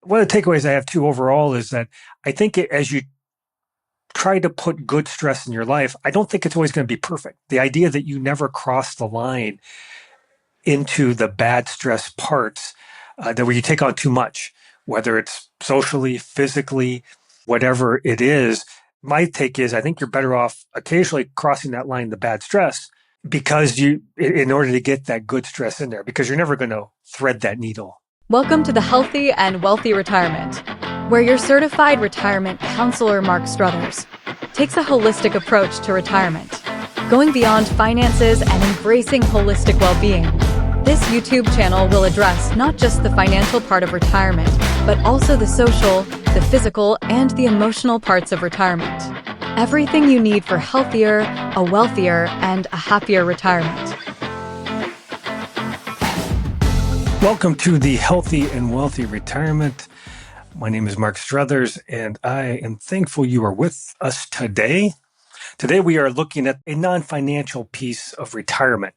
one of the takeaways I have too overall is that I think as you try to put good stress in your life, I don't think it's always going to be perfect. The idea that you never cross the line into the bad stress parts, that where you take on too much, whether it's socially, physically, whatever it is. My take is I think you're better off occasionally crossing that line, the bad stress, because in order to get that good stress in there, because you're never going to thread that needle. Welcome to the Healthy and Wealthy Retirement, where your certified retirement counselor, Mark Struthers, takes a holistic approach to retirement, going beyond finances and embracing holistic well-being. This YouTube channel will address not just the financial part of retirement, but also the social, the physical, and the emotional parts of retirement. Everything you need for healthier, a wealthier, and a happier retirement. Welcome to the Healthy and Wealthy Retirement. My name is Mark Struthers, and I am thankful you are with us today. Today we are looking at a non-financial piece of retirement,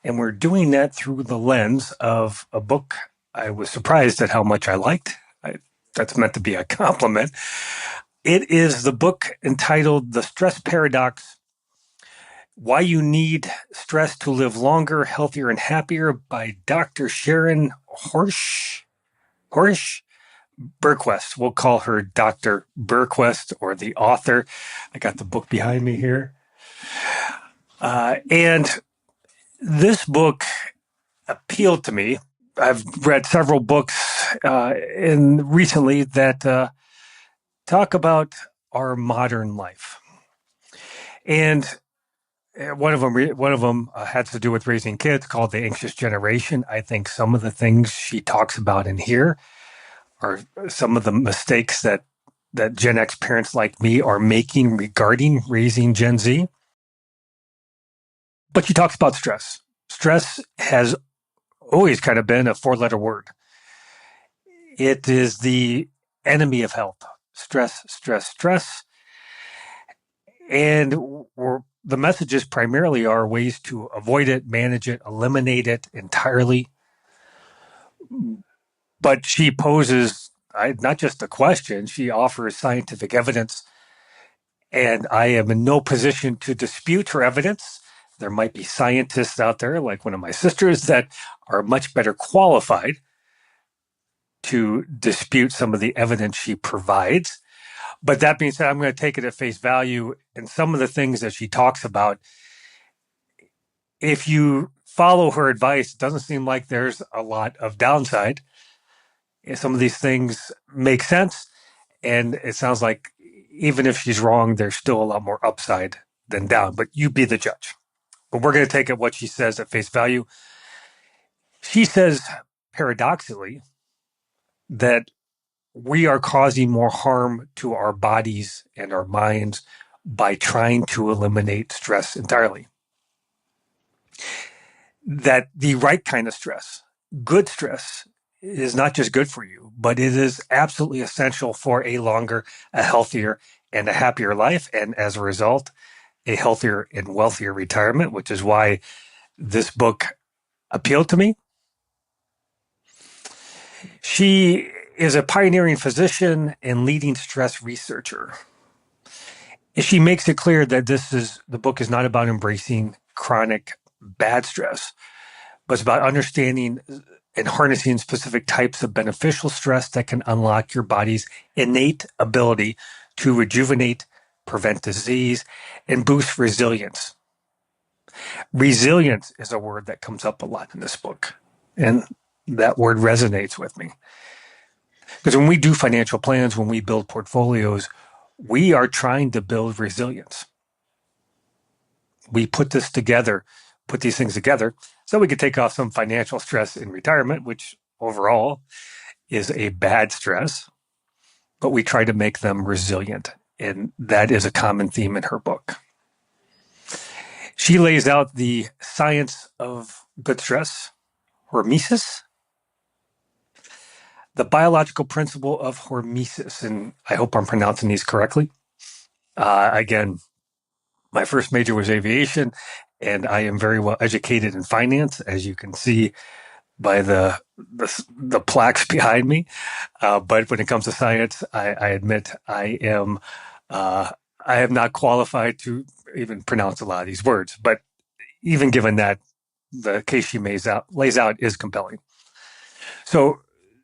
and we're doing that through the lens of a book I was surprised at how much I liked. That's meant to be a compliment. It is the book entitled The Stress Paradox: Why You Need Stress to Live Longer, Healthier, and Happier by Dr. Sharon Horesh Bergquist. We'll call her Dr. Bergquist, or the author. I got the book behind me here. And this book appealed to me. I've read several books recently that talk about our modern life. And one of them had to do with raising kids, called The Anxious Generation. I think some of the things she talks about in here are some of the mistakes that Gen X parents like me are making regarding raising Gen Z. But she talks about stress. Stress has always kind of been a four-letter word. It is the enemy of health. Stress, stress, stress. And the messages primarily are ways to avoid it, manage it, eliminate it entirely. But she poses not just a question, she offers scientific evidence. And I am in no position to dispute her evidence. There might be scientists out there, like one of my sisters, that are much better qualified to dispute some of the evidence she provides. But that being said, I'm going to take it at face value. And some of the things that she talks about, if you follow her advice, it doesn't seem like there's a lot of downside. Some of these things make sense. And it sounds like even if she's wrong, there's still a lot more upside than down. But you be the judge. But we're going to take it what she says at face value. She says, paradoxically, that we are causing more harm to our bodies and our minds by trying to eliminate stress entirely. That the right kind of stress, good stress, is not just good for you, but it is absolutely essential for a longer, a healthier, and a happier life. And as a result, a healthier and wealthier retirement, which is why this book appealed to me. She is a pioneering physician and leading stress researcher. She makes it clear that the book is not about embracing chronic bad stress, but it's about understanding and harnessing specific types of beneficial stress that can unlock your body's innate ability to rejuvenate, prevent disease, and boost resilience. Resilience is a word that comes up a lot in this book, and that word resonates with me. Because when we do financial plans, when we build portfolios, we are trying to build resilience. We put these things together so we can take off some financial stress in retirement, which overall is a bad stress, but we try to make them resilient. And that is a common theme in her book. She lays out the science of good stress, hormesis, the biological principle of hormesis, and I hope I'm pronouncing these correctly. Again, my first major was aviation, and I am very well educated in finance. As you can see, by the plaques behind me. But when it comes to science, I admit uh, I am not qualified to even pronounce a lot of these words. But even given that, the case she lays out is compelling. So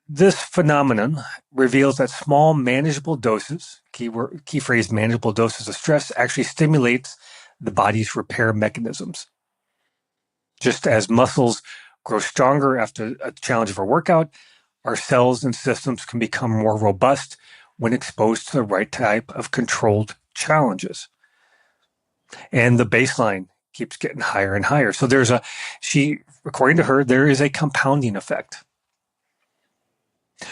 this phenomenon reveals that small manageable doses, key phrase manageable doses of stress, actually stimulates the body's repair mechanisms. Just as muscles grow stronger after a challenge of a workout, our cells and systems can become more robust when exposed to the right type of controlled challenges. And the baseline keeps getting higher and higher. So according to her, there is a compounding effect.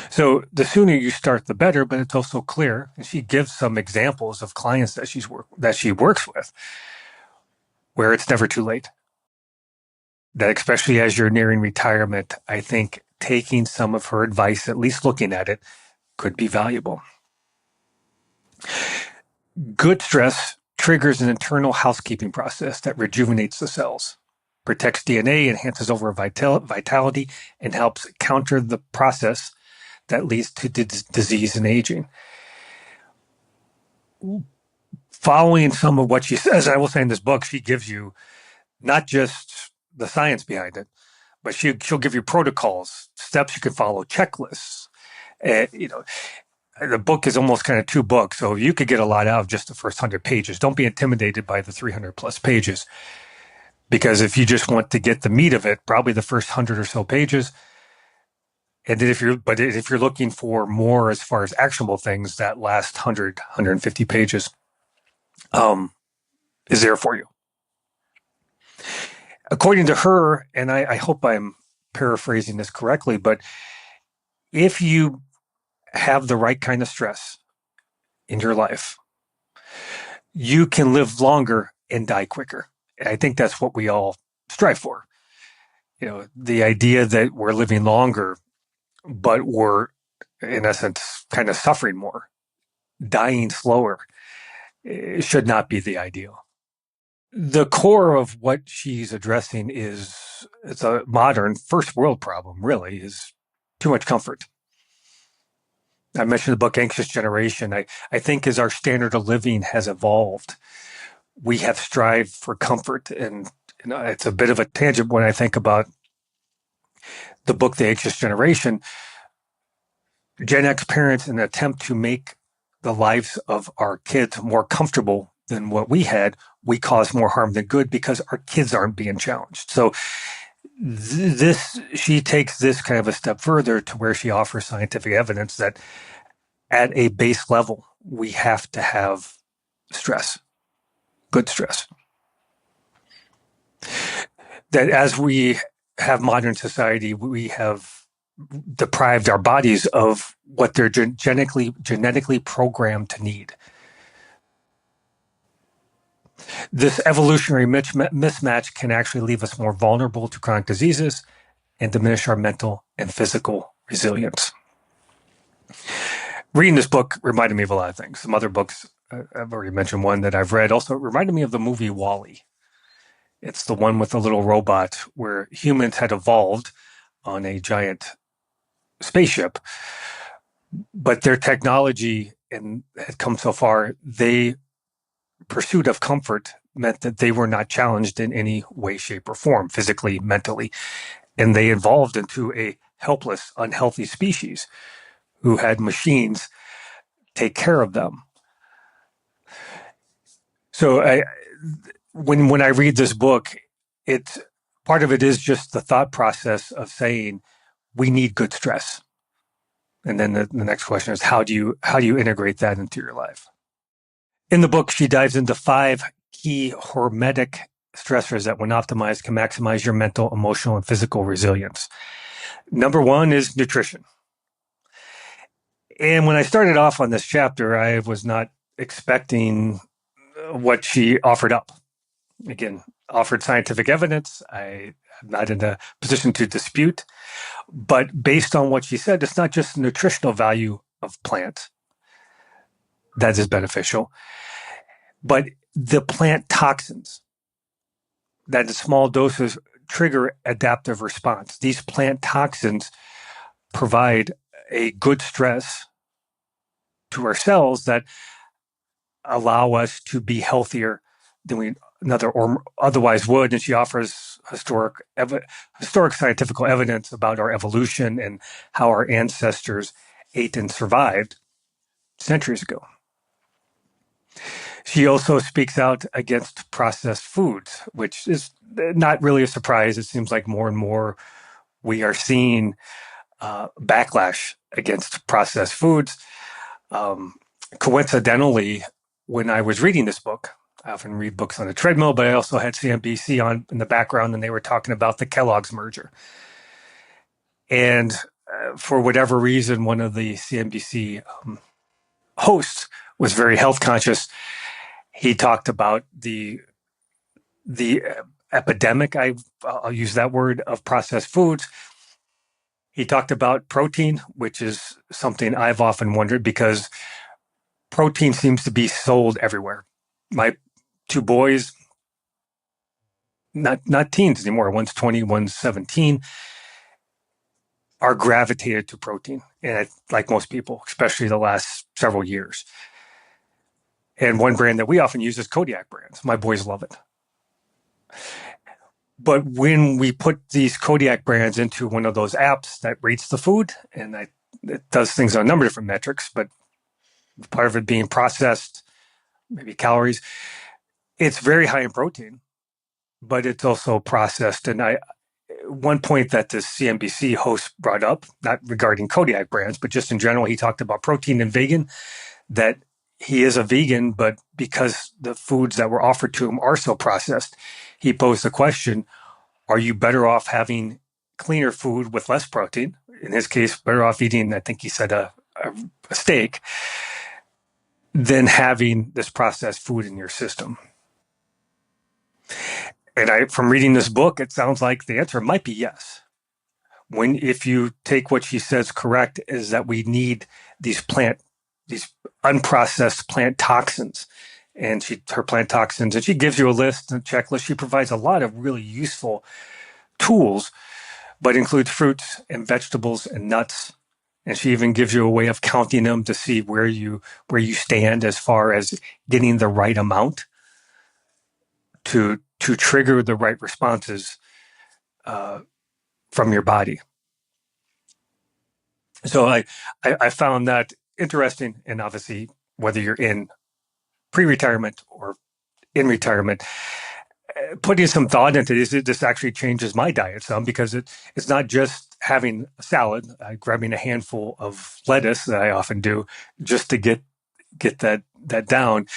So the sooner you start, the better, but it's also clear. And she gives some examples of clients that she works with where it's never too late. That especially as you're nearing retirement, I think taking some of her advice, at least looking at it, could be valuable. Good stress triggers an internal housekeeping process that rejuvenates the cells, protects DNA, enhances overall vitality, and helps counter the process that leads to disease and aging. Following some of what she says, I will say in this book, she gives you not just the science behind it, but she'll give you protocols, steps you can follow, checklists. The book is almost kind of two books, so you could get a lot out of just the first 100 pages. Don't be intimidated by the 300 plus pages, because if you just want to get the meat of it, probably the first 100 or so pages. And then if you're looking for more as far as actionable things, that last 100, 150 pages is there for you. According to her, and I hope I'm paraphrasing this correctly, but if you have the right kind of stress in your life, you can live longer and die quicker. And I think that's what we all strive for. The idea that we're living longer, but we're, in essence, kind of suffering more, dying slower, should not be the ideal. The core of what she's addressing it's a modern first world problem, really, is too much comfort. I mentioned the book Anxious Generation. I think as our standard of living has evolved, we have strived for comfort. And it's a bit of a tangent when I think about the book The Anxious Generation. Gen X parents, in an attempt to make the lives of our kids more comfortable than what we had, we cause more harm than good because our kids aren't being challenged. So she takes this kind of a step further to where she offers scientific evidence that at a base level, we have to have stress, good stress. That as we have modern society, we have deprived our bodies of what they're genetically programmed to need. This evolutionary mismatch can actually leave us more vulnerable to chronic diseases and diminish our mental and physical resilience. Reading this book reminded me of a lot of things. Some other books, I've already mentioned one that I've read, also reminded me of the movie WALL-E. It's the one with the little robot where humans had evolved on a giant spaceship, but their technology had come so far, they pursuit of comfort meant that they were not challenged in any way, shape, or form, physically, mentally. And they evolved into a helpless, unhealthy species who had machines take care of them. So when I read this book, part of it is just the thought process of saying we need good stress. And then the next question is how do you integrate that into your life? In the book, she dives into 5 key hormetic stressors that, when optimized, can maximize your mental, emotional, and physical resilience. Number 1 is nutrition. And when I started off on this chapter, I was not expecting what she offered up. Again, offered scientific evidence. I am not in a position to dispute. But based on what she said, it's not just the nutritional value of plants that is beneficial, but the plant toxins that in small doses trigger adaptive response. These plant toxins provide a good stress to our cells that allow us to be healthier than we another or otherwise would. And she offers historic scientific evidence about our evolution and how our ancestors ate and survived centuries ago. She also speaks out against processed foods, which is not really a surprise. It seems like more and more we are seeing backlash against processed foods. Coincidentally, when I was reading this book, I often read books on the treadmill, but I also had CNBC on in the background, and they were talking about the Kellogg's merger. And for whatever reason, one of the CNBC hosts was very health conscious. He talked about the epidemic, I'll use that word, of processed foods. He talked about protein, which is something I've often wondered because protein seems to be sold everywhere. My two boys, not teens anymore, one's 20, one's 17, are gravitated to protein. And like most people, especially the last several years. And one brand that we often use is Kodiak brands. My boys love it. But when we put these Kodiak brands into one of those apps that rates the food, and it does things on a number of different metrics, but part of it being processed, maybe calories, it's very high in protein, but it's also processed. And one point that the CNBC host brought up, not regarding Kodiak brands, but just in general, he talked about protein and vegan, that he is a vegan, but because the foods that were offered to him are so processed, he posed the question, are you better off having cleaner food with less protein? In his case, better off eating, I think he said, a steak than having this processed food in your system. And from reading this book, it sounds like the answer might be yes. If you take what she says correct, is that we need these unprocessed plant toxins. And her plant toxins, and she gives you a list and checklist. She provides a lot of really useful tools, but includes fruits and vegetables and nuts. And she even gives you a way of counting them to see where you stand as far as getting the right amount to trigger the right responses from your body. So I found that interesting, and obviously whether you're in pre-retirement or in retirement, putting some thought into this actually changes my diet some, because it's not just having a salad, grabbing a handful of lettuce that I often do just to get that down,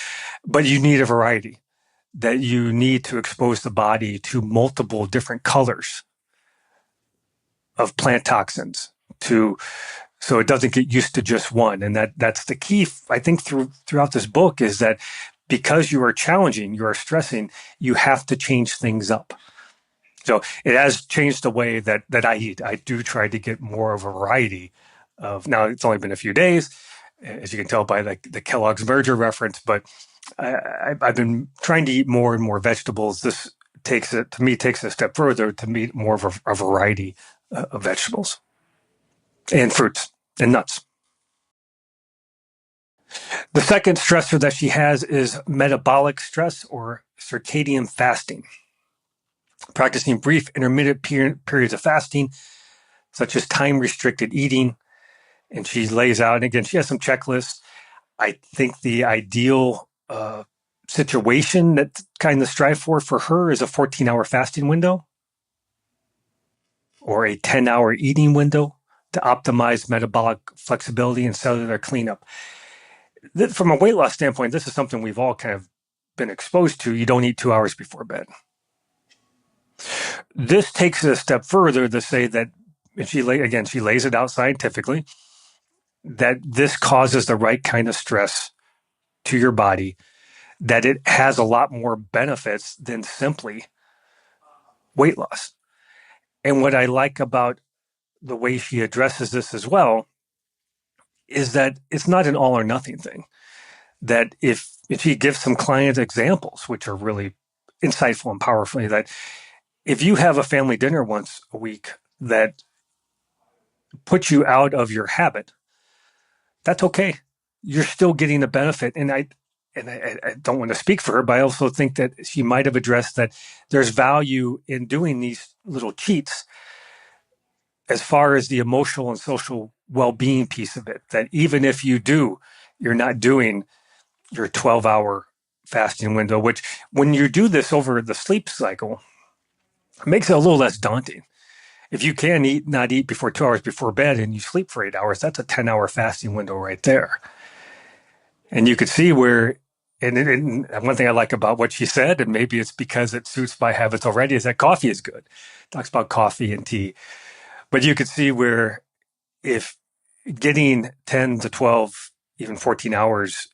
but you need a variety, that you need to expose the body to multiple different colors of plant toxins so it doesn't get used to just one. And that's the key, I think, throughout this book, is that because you are challenging, you are stressing, you have to change things up. So it has changed the way that I eat. I do try to get more of a variety now it's only been a few days, as you can tell by the Kellogg's merger reference, but I've been trying to eat more and more vegetables. This takes it a step further to meet more of a variety of vegetables and fruits and nuts. The second stressor that she has is metabolic stress, or circadian fasting. Practicing brief intermittent periods of fasting, such as time-restricted eating. And she lays out, and again, she has some checklists. I think the ideal situation that kind of strive for her is a 14-hour fasting window or a 10-hour eating window to optimize metabolic flexibility and cellular cleanup. From a weight loss standpoint, this is something we've all kind of been exposed to. You don't eat 2 hours before bed. This takes it a step further to say that, she lays it out scientifically, that this causes the right kind of stress to your body, that it has a lot more benefits than simply weight loss. And what I like about the way she addresses this as well is that it's not an all or nothing thing. That if she gives some client examples, which are really insightful and powerful, that if you have a family dinner once a week that puts you out of your habit, that's okay. You're still getting the benefit. And I don't want to speak for her, but I also think that she might have addressed that there's value in doing these little cheats as far as the emotional and social well-being piece of it. That even if you're not doing your 12-hour fasting window, which when you do this over the sleep cycle, it makes it a little less daunting. If you can not eat before 2 hours before bed and you sleep for 8 hours, that's a 10-hour fasting window right there. And you could see where, and one thing I like about what she said, and maybe it's because it suits my habits already, is that coffee is good. Talks about coffee and tea. But you could see where if getting 10 to 12, even 14 hours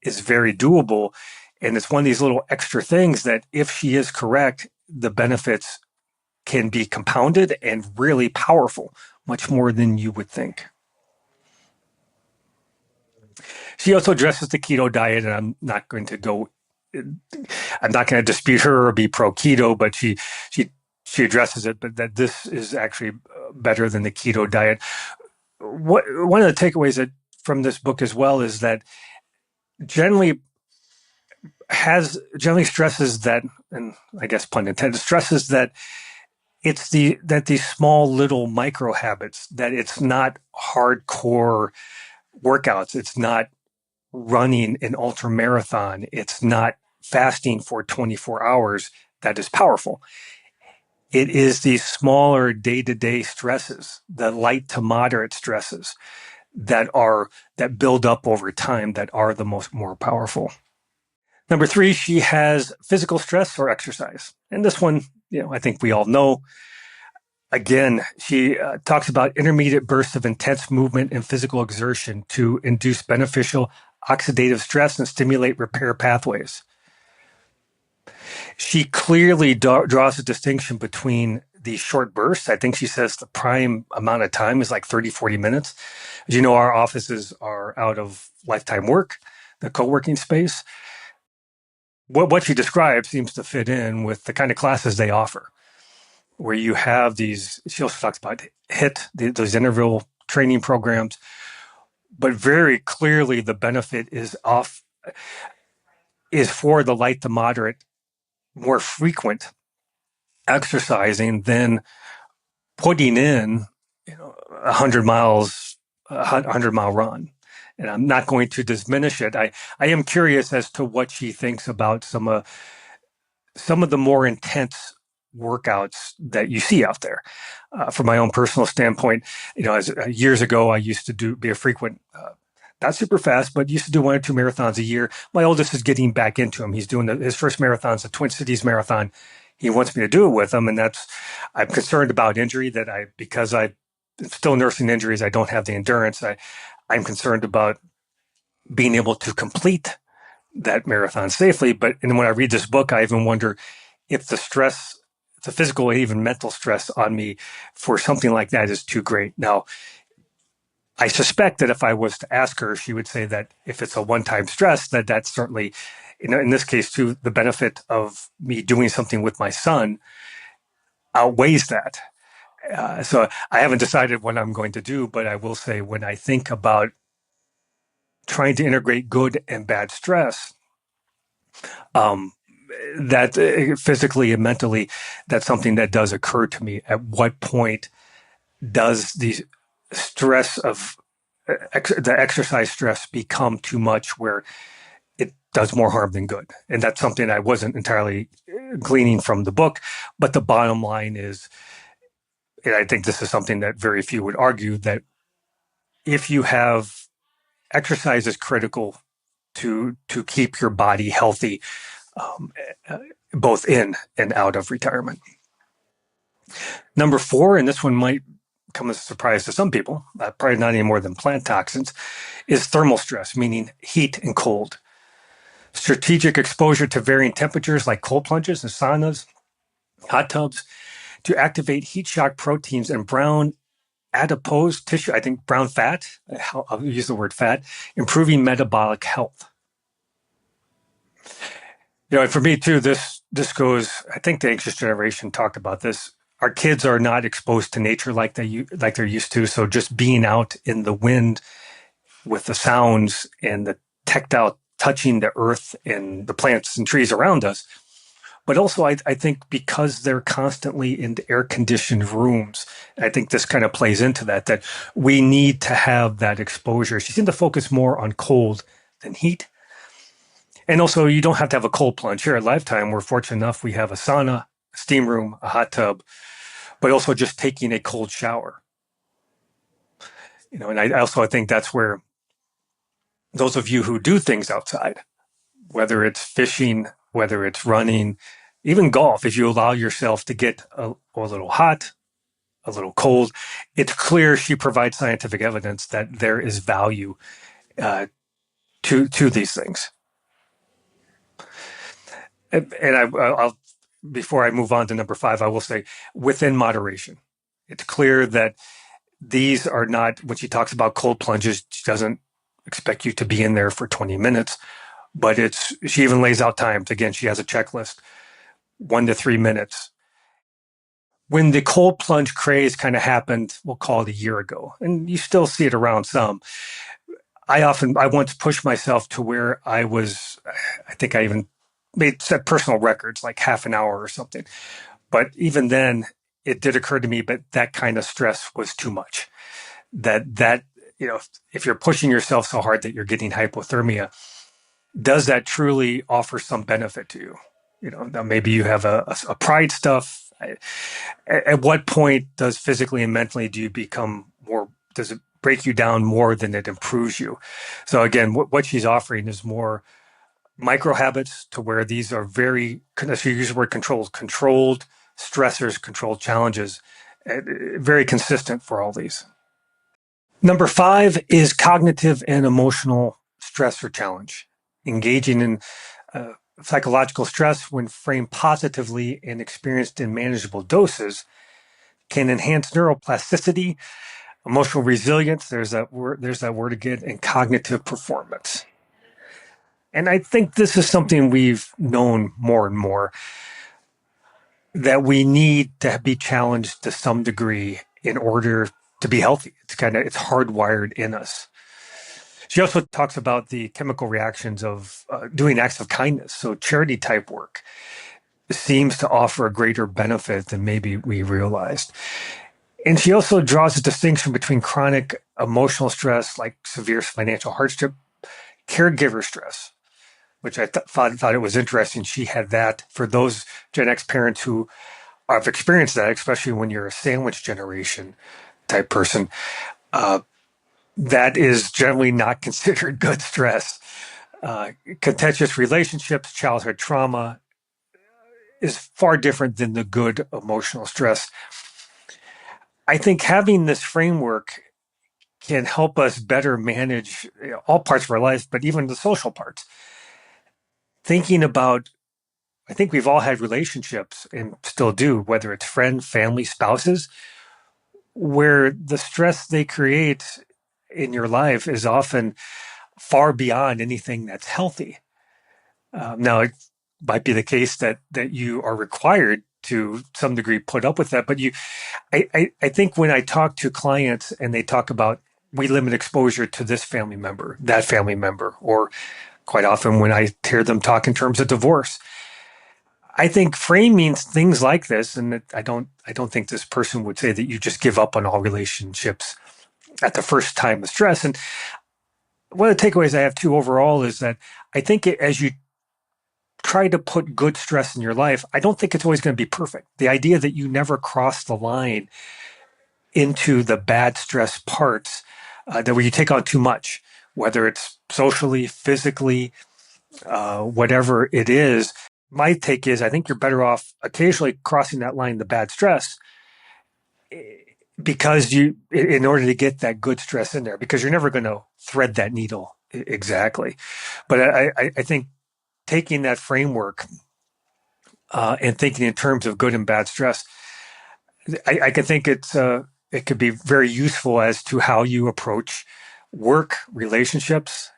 is very doable, and it's one of these little extra things that if she is correct, the benefits can be compounded and really powerful, much more than you would think. She also addresses the keto diet, and I'm not going to dispute her or be pro keto, but she addresses it, but that this is actually better than the keto diet. One of the takeaways from this book as well is that generally generally stresses that, and I guess pun intended, stresses that these small little micro habits, that it's not hardcore workouts, it's not running an ultra marathon, it's not fasting for 24 hours that is powerful. It is these smaller day-to-day stresses, the light to moderate stresses that build up over time, that are the more powerful. Number 3, she has physical stress or exercise. And this one, I think we all know. Again, she talks about intermediate bursts of intense movement and physical exertion to induce beneficial oxidative stress and stimulate repair pathways. She clearly draws a distinction between these short bursts. I think she says the prime amount of time is like 30, 40 minutes. As you know, our offices are out of lifetime work, the co-working space. What she describes seems to fit in with the kind of classes they offer, where you have these, she also talks about those interval training programs, but very clearly the benefit is for the light to moderate, more frequent exercising than putting in, 100-mile run. And I'm not going to diminish it. I am curious as to what she thinks about some of the more intense workouts that you see out there. From my own personal standpoint, as years ago, I used to be a frequent, not super fast, but used to do 1 or 2 marathons a year. My oldest is getting back into them. He's doing his first marathon's the Twin Cities Marathon. He wants me to do it with him, and I'm concerned about injury. Because I'm still nursing injuries, I don't have the endurance. I'm concerned about being able to complete that marathon safely. And when I read this book, I even wonder if the physical and even mental stress on me for something like that is too great. Now, I suspect that if I was to ask her, she would say that if it's a one-time stress, that's certainly, in this case too, the benefit of me doing something with my son outweighs that. So I haven't decided what I'm going to do, but I will say when I think about trying to integrate good and bad stress, that physically and mentally, that's something that does occur to me. At what point does the stress of the exercise stress become too much where it does more harm than good? And that's something I wasn't entirely gleaning from the book. But the bottom line is, and I think this is something that very few would argue, that if you have exercise is critical to keep your body healthy, um, both in and out of retirement. Number 4, and this one might come as a surprise to some people, probably not any more than plant toxins, is thermal stress, meaning heat and cold. Strategic exposure to varying temperatures like cold plunges and saunas, hot tubs, to activate heat shock proteins and brown adipose tissue, I think brown fat, I'll use the word fat, improving metabolic health. And for me too, this goes. I think the anxious generation talked about this. Our kids are not exposed to nature like they're used to. So just being out in the wind with the sounds and the tactile touching the earth and the plants and trees around us. But also, I think because they're constantly in air conditioned rooms, I think this kind of plays into that we need to have that exposure. She seemed to focus more on cold than heat. And also, you don't have to have a cold plunge. Here at Lifetime, we're fortunate enough we have a sauna, a steam room, a hot tub, but also just taking a cold shower. And I think that's where those of you who do things outside, whether it's fishing, whether it's running, even golf, if you allow yourself to get a little hot, a little cold, it's clear she provides scientific evidence that there is value uh, to these things. I'll before I move on to number 5, I will say within moderation. It's clear that these are not, when she talks about cold plunges, she doesn't expect you to be in there for 20 minutes, but she even lays out times. Again, she has a checklist, 1 to 3 minutes. When the cold plunge craze kind of happened, we'll call it a year ago, and you still see it around some. I once pushed myself to where I think I even set personal records, like half an hour or something. But even then, it did occur to me, but that kind of stress was too much. That if you're pushing yourself so hard that you're getting hypothermia, does that truly offer some benefit to you? Now maybe you have a pride stuff. At what point does physically and mentally do you become more? Does it break you down more than it improves you? So again, what she's offering is more micro habits to where these are she uses the word controlled stressors, controlled challenges, very consistent for all these. Number 5 is cognitive and emotional stress or challenge. Engaging in psychological stress, when framed positively and experienced in manageable doses, can enhance neuroplasticity, emotional resilience. There's that word again, and cognitive performance. And I think this is something we've known more and more, that we need to be challenged to some degree in order to be healthy. It's hardwired in us. She also talks about the chemical reactions of doing acts of kindness. So charity type work seems to offer a greater benefit than maybe we realized. And she also draws a distinction between chronic emotional stress, like severe financial hardship, caregiver stress, which I thought it was interesting. She had that for those Gen X parents who have experienced that, especially when you're a sandwich generation type person. That is generally not considered good stress. Contentious relationships, childhood trauma is far different than the good emotional stress. I think having this framework can help us better manage all parts of our life, but even the social parts. Thinking about, I think we've all had relationships and still do, whether it's friends, family, spouses, where the stress they create in your life is often far beyond anything that's healthy. Now, it might be the case that you are required to some degree put up with that, but I think when I talk to clients and they talk about, we limit exposure to this family member, that family member, or quite often when I hear them talk in terms of divorce, I think framing things like this, and I don't think this person would say that you just give up on all relationships at the first time of stress. And one of the takeaways I have too overall is that I think as you try to put good stress in your life, I don't think it's always going to be perfect. The idea that you never cross the line into the bad stress parts, that where you take on too much, whether it's socially, physically, whatever it is. My take is I think you're better off occasionally crossing that line, the bad stress, because in order to get that good stress in there, because you're never going to thread that needle exactly. But I think taking that framework and thinking in terms of good and bad stress, I can think it could be very useful as to how you approach work, relationships,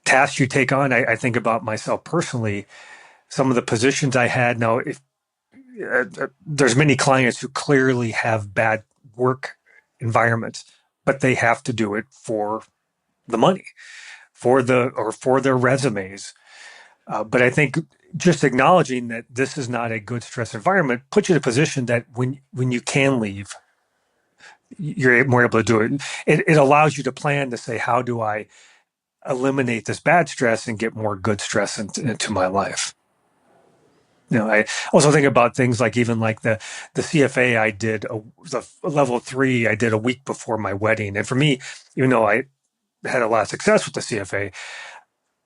tasks you take on. I think about myself personally. some of the positions I had. Now, if there's many clients who clearly have bad work environments, but they have to do it for the money, for their resumes. But I think just acknowledging that this is not a good stress environment puts you in a position that when you can leave, you're more able to do it. It allows you to plan to say, how do I eliminate this bad stress and get more good stress into my life? I also think about things like even like the CFA I did, the level 3 I did a week before my wedding. And for me, even though I had a lot of success with the CFA,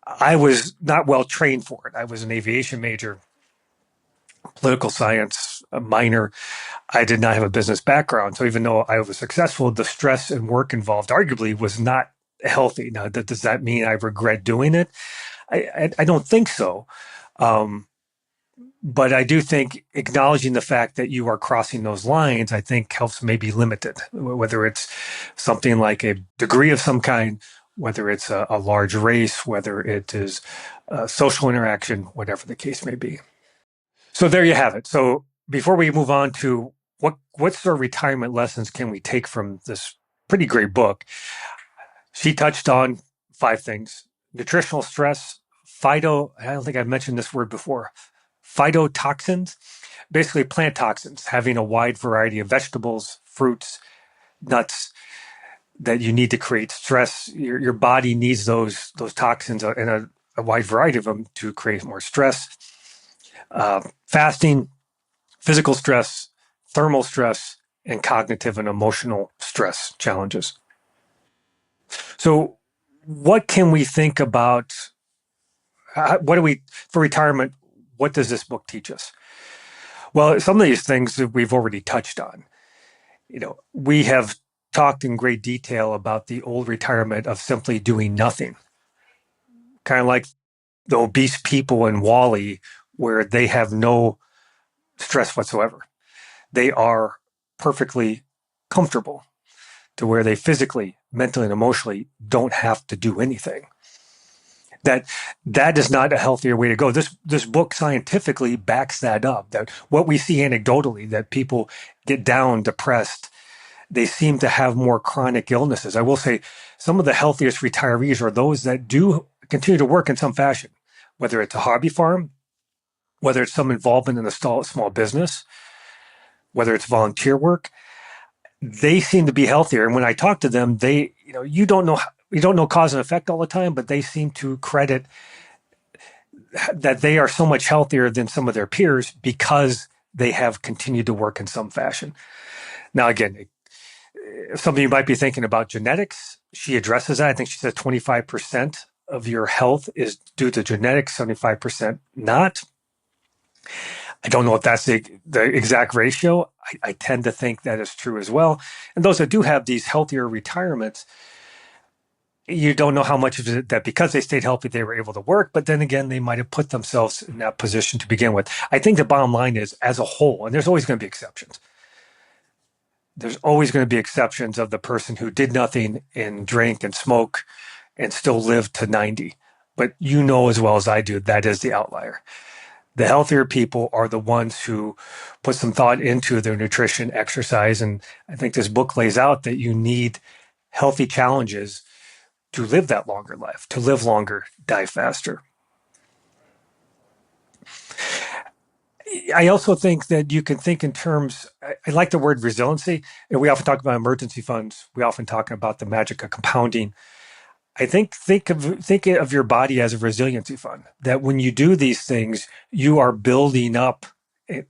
I was not well trained for it. I was an aviation major, political science a minor. I did not have a business background. So even though I was successful, the stress and work involved arguably was not healthy. Now, does that mean I regret doing it? I don't think so. But I do think acknowledging the fact that you are crossing those lines, I think helps maybe limit it, whether it's something like a degree of some kind, whether it's a large race, whether it is social interaction, whatever the case may be. So there you have it. So before we move on to what sort of retirement lessons can we take from this pretty great book, she touched on 5 things: nutritional stress, I don't think I've mentioned this word before, phytotoxins, basically plant toxins, having a wide variety of vegetables, fruits, nuts that you need to create stress. Your body needs those toxins and a wide variety of them to create more stress. Fasting, physical stress, thermal stress, and cognitive and emotional stress challenges. So, what can we think about? What do we, for retirement, what does this book teach us? Well, some of these things that we've already touched on. We have talked in great detail about the old retirement of simply doing nothing, kind of like the obese people in Wall-E, where they have no stress whatsoever. They are perfectly comfortable to where they physically, mentally, and emotionally don't have to do anything. That is not a healthier way to go. This book scientifically backs that up. That what we see anecdotally, that people get down, depressed, they seem to have more chronic illnesses. I will say some of the healthiest retirees are those that do continue to work in some fashion, whether it's a hobby farm, whether it's some involvement in a small business, whether it's volunteer work. They seem to be healthier. And when I talk to them, you don't know cause and effect all the time, but they seem to credit that they are so much healthier than some of their peers because they have continued to work in some fashion. Now, again, something you might be thinking about genetics. She addresses that. I think she says 25% of your health is due to genetics, 75% not. I don't know if that's the exact ratio. I tend to think that is true as well. And those that do have these healthier retirements, you don't know how much of it that because they stayed healthy, they were able to work. But then again, they might have put themselves in that position to begin with. I think the bottom line is, as a whole, and there's always going to be exceptions. There's always going to be exceptions of the person who did nothing and drank and smoke and still lived to 90. But you know as well as I do, that is the outlier. The healthier people are the ones who put some thought into their nutrition, exercise. And I think this book lays out that you need healthy challenges to live that longer life, to live longer, die faster. I also think that you can think in terms, I like the word resiliency. And we often talk about emergency funds. We often talk about the magic of compounding. I think of your body as a resiliency fund, that when you do these things, you are building up,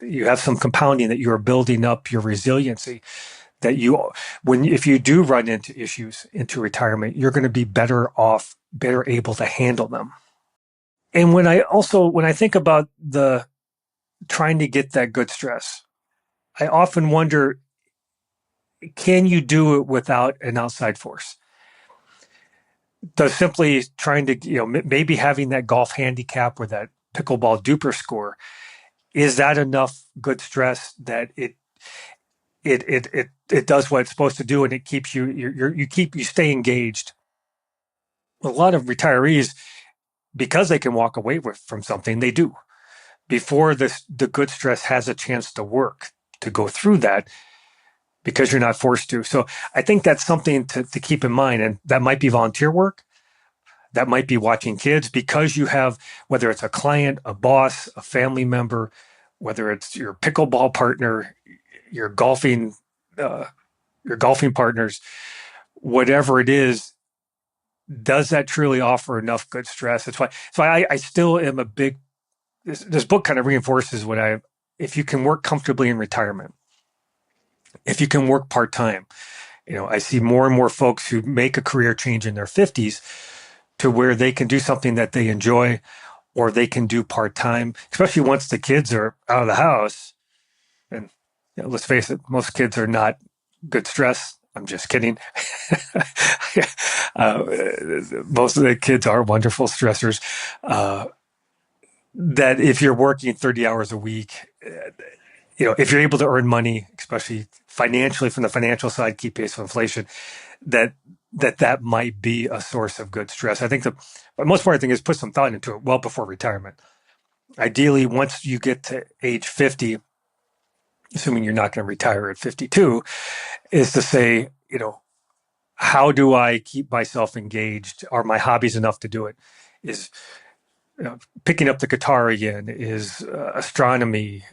you have some compounding, that you are building up your resiliency, that if you do run into issues into retirement, you're going to be better off, better able to handle them. And when I think about the trying to get that good stress, I often wonder, can you do it without an outside force? Does simply trying to, maybe having that golf handicap or that pickleball duper score, is that enough good stress that it does what it's supposed to do and it keeps you stay engaged? A lot of retirees, because they can walk away from something, they do. before the good stress has a chance to work, to go through that, because you're not forced to. So I think that's something to keep in mind. And that might be volunteer work. That might be watching kids, because you have, whether it's a client, a boss, a family member, whether it's your pickleball partner, your golfing, uh, your golfing partners, whatever it is, does that truly offer enough good stress? That's why I still am a big, this book kind of reinforces if you can work comfortably in retirement, if you can work part-time, I see more and more folks who make a career change in their 50s to where they can do something that they enjoy, or they can do part-time, especially once the kids are out of the house. And let's face it, most kids are not good stress. I'm just kidding. uh, Most of the kids are wonderful stressors. That if you're working 30 hours a week, if you're able to earn money, especially financially from the financial side, keep pace with inflation, that might be a source of good stress. I think the most important thing is put some thought into it well before retirement. Ideally, once you get to age 50, assuming you're not going to retire at 52, is to say, how do I keep myself engaged? Are my hobbies enough to do it? Is picking up the guitar again? Is astronomy?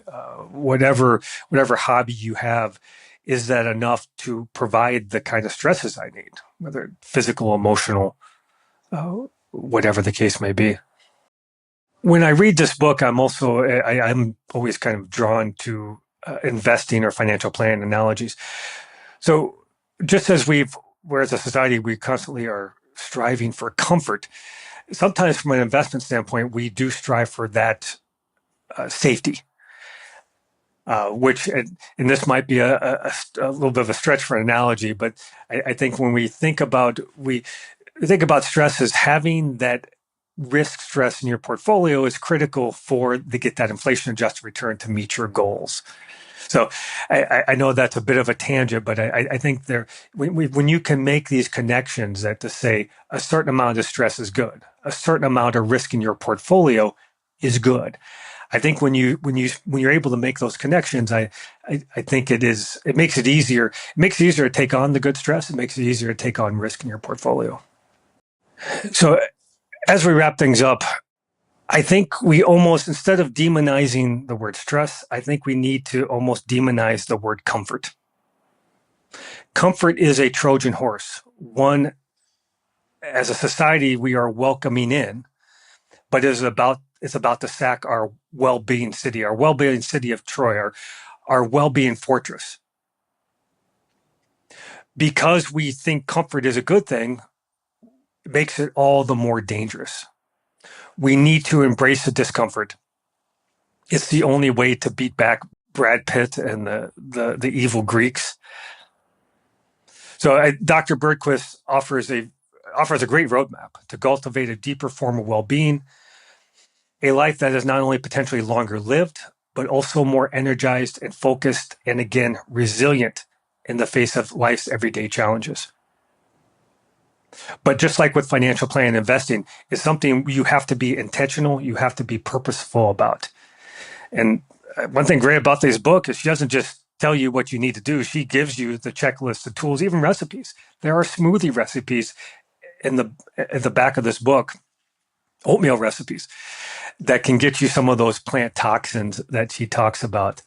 Whatever hobby you have, is that enough to provide the kind of stresses I need, whether physical, emotional, whatever the case may be? When I read this book, I'm always kind of drawn to investing or financial plan analogies. So just as we're as a society, we constantly are striving for comfort. Sometimes from an investment standpoint, we do strive for that safety, and this might be a little bit of a stretch for an analogy, but I think when we think about stress as having that risk stress in your portfolio is critical to get that inflation adjusted return to meet your goals. So I know that's a bit of a tangent, but I think when you can make these connections, that to say a certain amount of stress is good, a certain amount of risk in your portfolio is good. I think when you're able to make those connections, I think it makes it easier. It makes it easier to take on the good stress. It makes it easier to take on risk in your portfolio. So as we wrap things up, I think we almost, instead of demonizing the word stress, I think we need to almost demonize the word comfort. Comfort is a Trojan horse. One, as a society, we are welcoming in, but it's about to sack our well-being city of Troy, our well-being fortress. Because we think comfort is a good thing, it makes it all the more dangerous. We need to embrace the discomfort. It's the only way to beat back Brad Pitt and the evil Greeks. So Dr. Bergquist offers a great roadmap to cultivate a deeper form of well-being, a life that is not only potentially longer lived, but also more energized and focused, and again, resilient in the face of life's everyday challenges. But just like with financial planning and investing, it's something you have to be intentional, you have to be purposeful about. And one thing great about this book is she doesn't just tell you what you need to do. She gives you the checklist, the tools, even recipes. There are smoothie recipes at the back of this book, oatmeal recipes, that can get you some of those plant toxins that she talks about.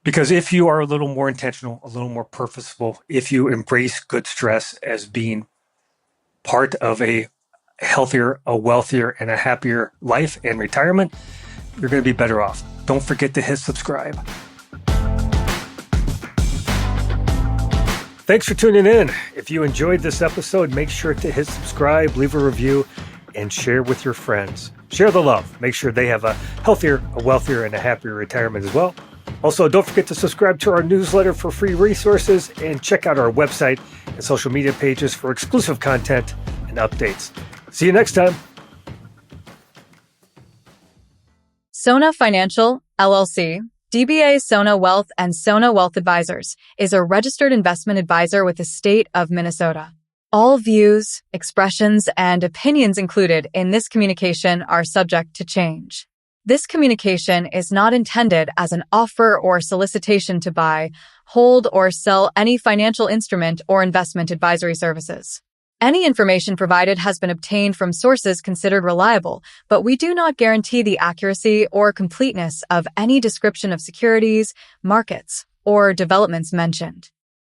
Because if you are a little more intentional, a little more purposeful, if you embrace good stress as being part of a healthier, a wealthier, and a happier life and retirement, you're going to be better off. Don't forget to hit subscribe. Thanks for tuning in. If you enjoyed this episode, make sure to hit subscribe, leave a review, and share with your friends. Share the love. Make sure they have a healthier, a wealthier, and a happier retirement as well. Also, don't forget to subscribe to our newsletter for free resources, and check out our website and social media pages for exclusive content and updates. See you next time. Sona Financial, LLC, DBA Sona Wealth and Sona Wealth Advisors, is a registered investment advisor with the state of Minnesota. All views, expressions, and opinions included in this communication are subject to change. This communication is not intended as an offer or solicitation to buy, hold, or sell any financial instrument or investment advisory services. Any information provided has been obtained from sources considered reliable, but we do not guarantee the accuracy or completeness of any description of securities, markets, or developments mentioned.